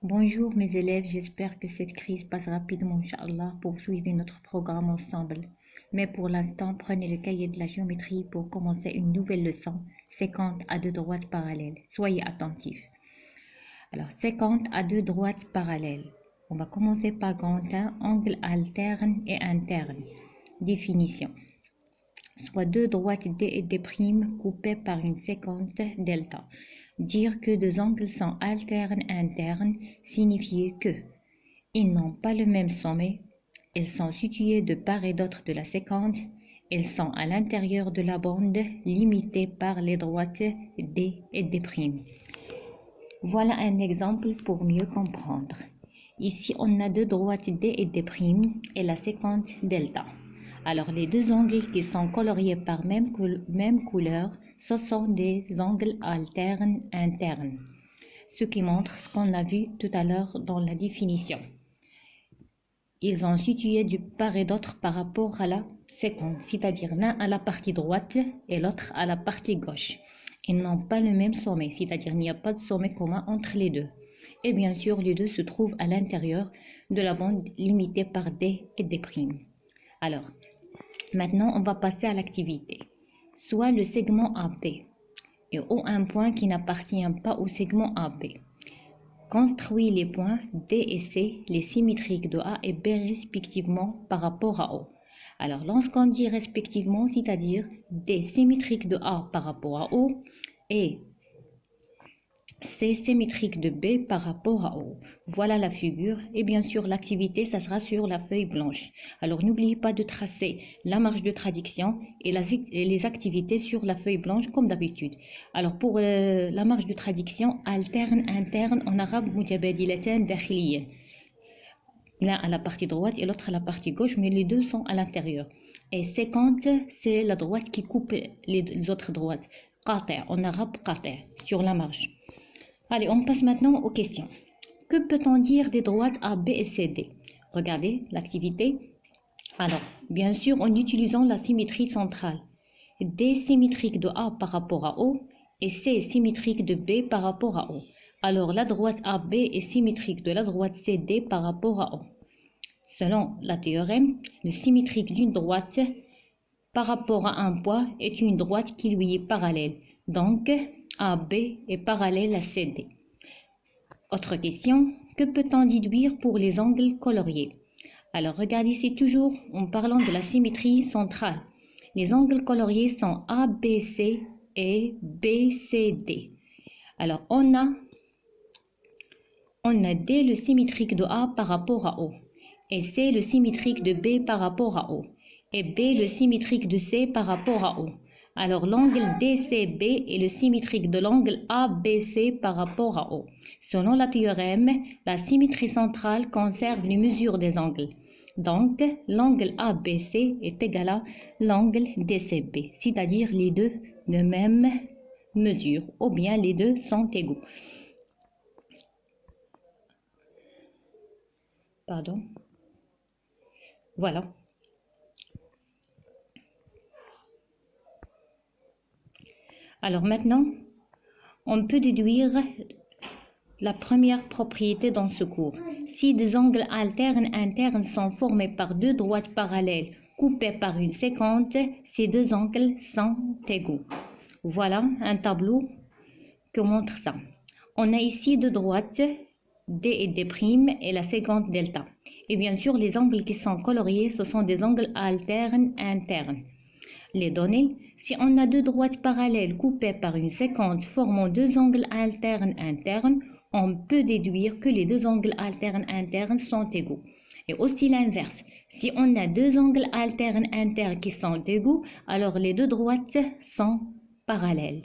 Bonjour mes élèves, j'espère que cette crise passe rapidement, Inch'Allah, pour suivre notre programme ensemble. Mais pour l'instant, prenez le cahier de la géométrie pour commencer une nouvelle leçon, 50 à deux droites parallèles. Soyez attentifs. Alors, 50 à deux droites parallèles. On va commencer par grand 1, angle alterne et interne. Définition. Soit deux droites D et D' coupées par une séquence delta. Dire que deux angles sont alternes internes signifie que ils n'ont pas le même sommet, ils sont situés de part et d'autre de la séquence, ils sont à l'intérieur de la bande limitée par les droites D et D'. Voilà un exemple pour mieux comprendre. Ici, on a deux droites D et D' et la séquence delta. Alors, les deux angles qui sont coloriés par même couleur, ce sont des angles alternes internes, ce qui montre ce qu'on a vu tout à l'heure dans la définition. Ils sont situés du part et d'autre par rapport à la séquence, c'est-à-dire l'un à la partie droite et l'autre à la partie gauche. Ils n'ont pas le même sommet, c'est-à-dire il n'y a pas de sommet commun entre les deux. Et bien sûr, les deux se trouvent à l'intérieur de la bande limitée par D et D'. Alors, maintenant, on va passer à l'activité. Soit le segment AB et ou un point qui n'appartient pas au segment AB. Construis les points D et C, les symétriques de A et B respectivement par rapport à O. Alors, lorsqu'on dit respectivement, c'est-à-dire D symétriques de A par rapport à O et C symétrique de B par rapport à O. Voilà la figure et bien sûr l'activité, ça sera sur la feuille blanche. Alors n'oubliez pas de tracer la marge de traduction et les activités sur la feuille blanche comme d'habitude. Alors pour la marge de traduction, alterne, interne, en arabe, mutabadilatan dakhiliyan. L'un à la partie droite et l'autre à la partie gauche, mais les deux sont à l'intérieur. Et 50, c'est la droite qui coupe les autres droites. Qati', en arabe, qati', sur la marge. Allez, on passe maintenant aux questions. Que peut-on dire des droites A, B et C, D? Regardez l'activité. Alors, bien sûr, en utilisant la symétrie centrale. D symétrique de A par rapport à O et C symétrique de B par rapport à O. Alors, la droite AB est symétrique de la droite CD par rapport à O. Selon la théorème, le symétrique d'une droite par rapport à un point est une droite qui lui est parallèle. Donc, AB est parallèle à CD. Autre question, que peut-on déduire pour les angles coloriés? Alors, regardez ici toujours en parlant de la symétrie centrale. Les angles coloriés sont ABC et BCD. Alors, on a D le symétrique de A par rapport à O, et C le symétrique de B par rapport à O, et B le symétrique de C par rapport à O. Alors l'angle DCB est le symétrique de l'angle ABC par rapport à O. Selon la théorème, la symétrie centrale conserve les mesures des angles. Donc, l'angle ABC est égal à l'angle DCB, c'est-à-dire les deux de même mesure, ou bien les deux sont égaux. Pardon. Voilà. Alors maintenant, on peut déduire la première propriété dans ce cours. Si des angles alternes internes sont formés par deux droites parallèles coupées par une séquence, ces deux angles sont égaux. Voilà un tableau qui montre ça. On a ici deux droites, D et D' et la séquence delta. Et bien sûr, les angles qui sont coloriés, ce sont des angles alternes internes. Les données, si on a deux droites parallèles coupées par une séquence formant deux angles alternes internes, on peut déduire que les deux angles alternes internes sont égaux. Et aussi l'inverse, si on a deux angles alternes internes qui sont égaux, alors les deux droites sont parallèles.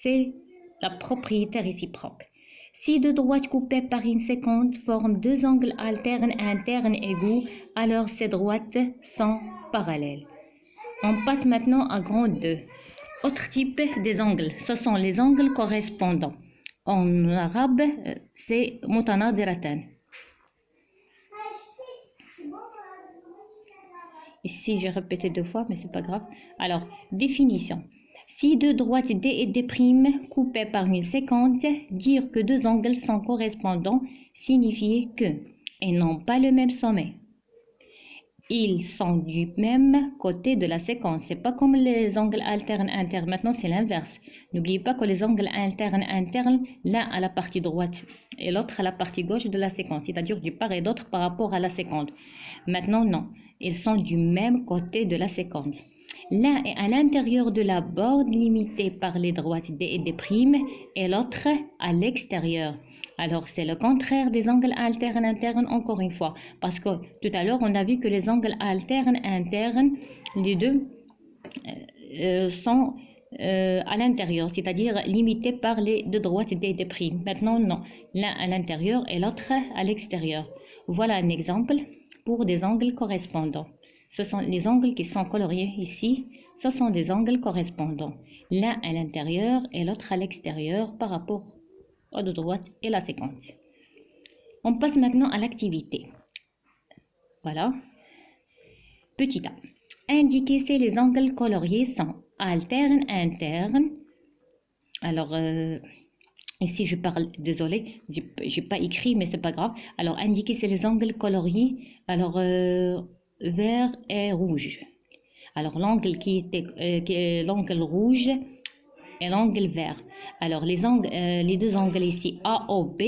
C'est la propriété réciproque. Si deux droites coupées par une séquence forment deux angles alternes internes égaux, alors ces droites sont parallèles. On passe maintenant à grand 2. Autre type des angles, ce sont les angles correspondants. En arabe, c'est mutanadiratan. Ici, j'ai répété deux fois, mais c'est pas grave. Alors, définition. Si deux droites D et D' coupées par une séquence, dire que deux angles sont correspondants signifie que, et non pas le même sommet. Ils sont du même côté de la séquence. C'est pas comme les angles alternes internes. Maintenant, c'est l'inverse. N'oubliez pas que les angles alternes internes, l'un à la partie droite et l'autre à la partie gauche de la séquence, c'est-à-dire du part et d'autre par rapport à la séquence. Maintenant, non. Ils sont du même côté de la séquence. L'un est à l'intérieur de la borde limitée par les droites D et D' et l'autre à l'extérieur. Alors, c'est le contraire des angles alternes internes, encore une fois. Parce que tout à l'heure, on a vu que les angles alternes internes, les deux sont à l'intérieur, c'est-à-dire limités par les deux droites D et D'. Maintenant, non. L'un à l'intérieur et l'autre à l'extérieur. Voilà un exemple pour des angles correspondants. Ce sont les angles qui sont coloriés ici. Ce sont des angles correspondants. L'un à l'intérieur et l'autre à l'extérieur par rapport aux deux droites et la séquence. On passe maintenant à l'activité. Voilà. Petit a. Indiquer si les angles coloriés sont alternes, internes. Alors, ici je parle, désolé, j'ai pas écrit, mais c'est pas grave. Alors, indiquer si les angles coloriés. Alors, vert et rouge. Alors, l'angle qui est l'angle rouge et l'angle vert. Alors, les deux angles ici, AOB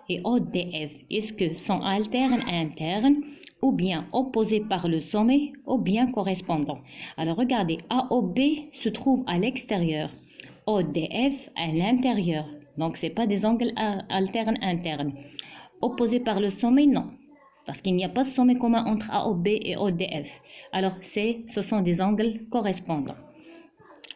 et ODF, est-ce que sont alternes, internes, ou bien opposés par le sommet, ou bien correspondants? Alors, regardez, AOB se trouve à l'extérieur, ODF à l'intérieur. Donc, ce n'est pas des angles alternes, internes. Opposés par le sommet, non. Parce qu'il n'y a pas de sommet commun entre AOB et ODF. Alors, ce sont des angles correspondants.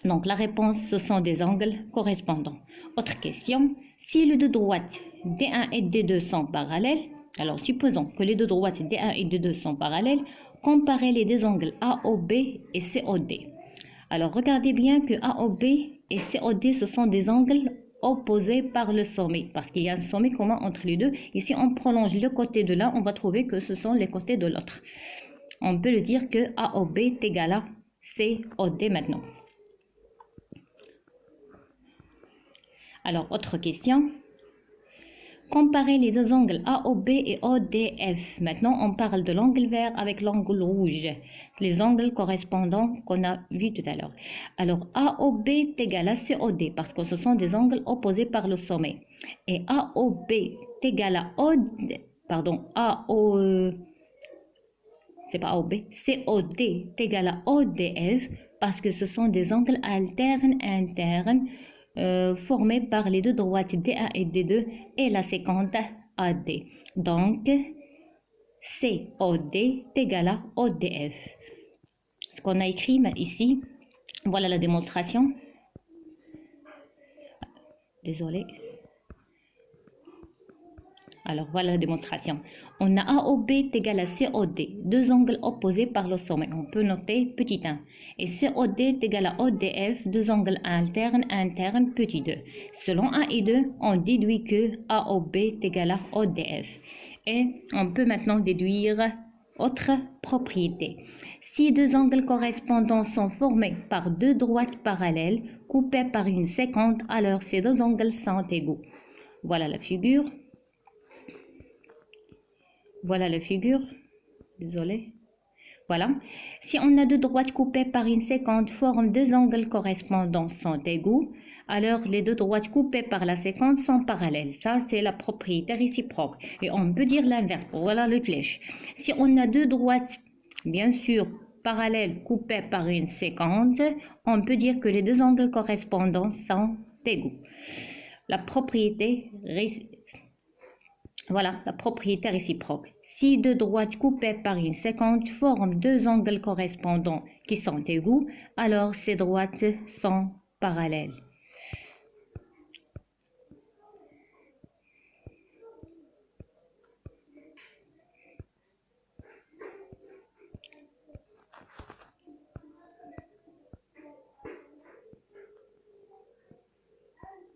Donc, la réponse, ce sont des angles correspondants. Autre question, si les deux droites D1 et D2 sont parallèles, alors supposons que les deux droites D1 et D2 sont parallèles, comparez les deux angles AOB et COD. Alors, regardez bien que AOB et COD, ce sont des angles opposés par le sommet, parce qu'il y a un sommet commun entre les deux. Ici, on prolonge le côté de l'un, on va trouver que ce sont les côtés de l'autre. On peut le dire que AOB est égal à COD maintenant. Alors, autre question. Comparez les deux angles AOB et ODF. Maintenant, on parle de l'angle vert avec l'angle rouge, les angles correspondants qu'on a vus tout à l'heure. Alors, AOB est égal à COD parce que ce sont des angles opposés par le sommet. Et AOB est égal à COD est égal à ODF parce que ce sont des angles alternes internes formés par les deux droites D1 et D2 et la séquence AD. Donc, COD est égal à ODF. Ce qu'on a écrit ici, voilà la démonstration. Désolé. Alors, voilà la démonstration. On a AOB est égal à COD, deux angles opposés par le sommet. On peut noter petit 1. Et COD est égal à ODF, deux angles internes, petit 2. Selon A et 2, on déduit que AOB est égal à ODF. Et on peut maintenant déduire autre propriété. Si deux angles correspondants sont formés par deux droites parallèles coupées par une séquence, alors ces deux angles sont égaux. Voilà la figure. Voilà la figure. Désolé. Voilà. Si on a deux droites coupées par une séquence forment deux angles correspondants sont égaux, alors les deux droites coupées par la séquence sont parallèles. Ça, c'est la propriété réciproque. Et on peut dire l'inverse. Voilà le flèche. Si on a deux droites, bien sûr, parallèles coupées par une séquence, on peut dire que les deux angles correspondants sont égaux. La propriété réciproque. Si deux droites coupées par une séquence forment deux angles correspondants qui sont égaux, alors ces droites sont parallèles.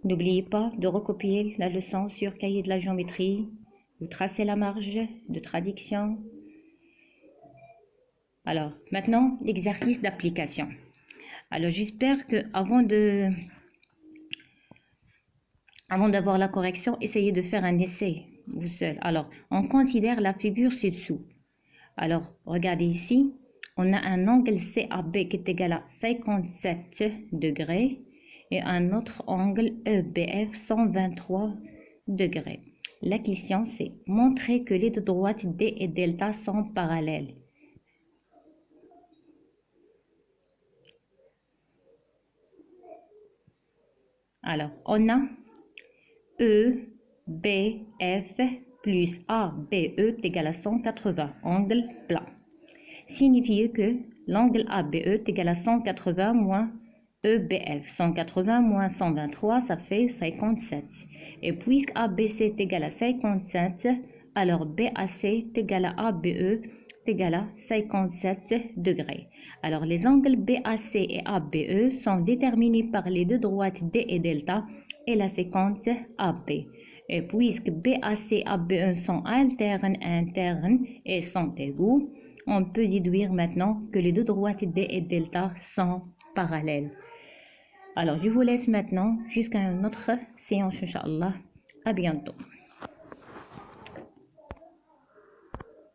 N'oubliez pas de recopier la leçon sur cahier de la géométrie. Vous tracez la marge de traduction. Alors, maintenant, l'exercice d'application. Alors, j'espère que avant d'avoir la correction, essayez de faire un essai vous seul. Alors, on considère la figure ci-dessous. Alors, regardez ici, on a un angle CAB qui est égal à 57 degrés et un autre angle EBF 123 degrés. La question, c'est montrer que les deux droites D et delta sont parallèles. Alors, on a EBF plus ABE est égal à 180, angle plat. Signifie que l'angle ABE est égal à 180 moins EBF. 180 moins 123, ça fait 57. Et puisque ABC est égal à 57, alors BAC est égal à ABE est égal à 57 degrés. Alors les angles BAC et ABE sont déterminés par les deux droites D et delta et la séquence AB. Et puisque BAC et ABE sont internes et sont égaux, on peut déduire maintenant que les deux droites D et delta sont parallèles. Alors, je vous laisse maintenant jusqu'à une autre séance, Inch'Allah. À bientôt.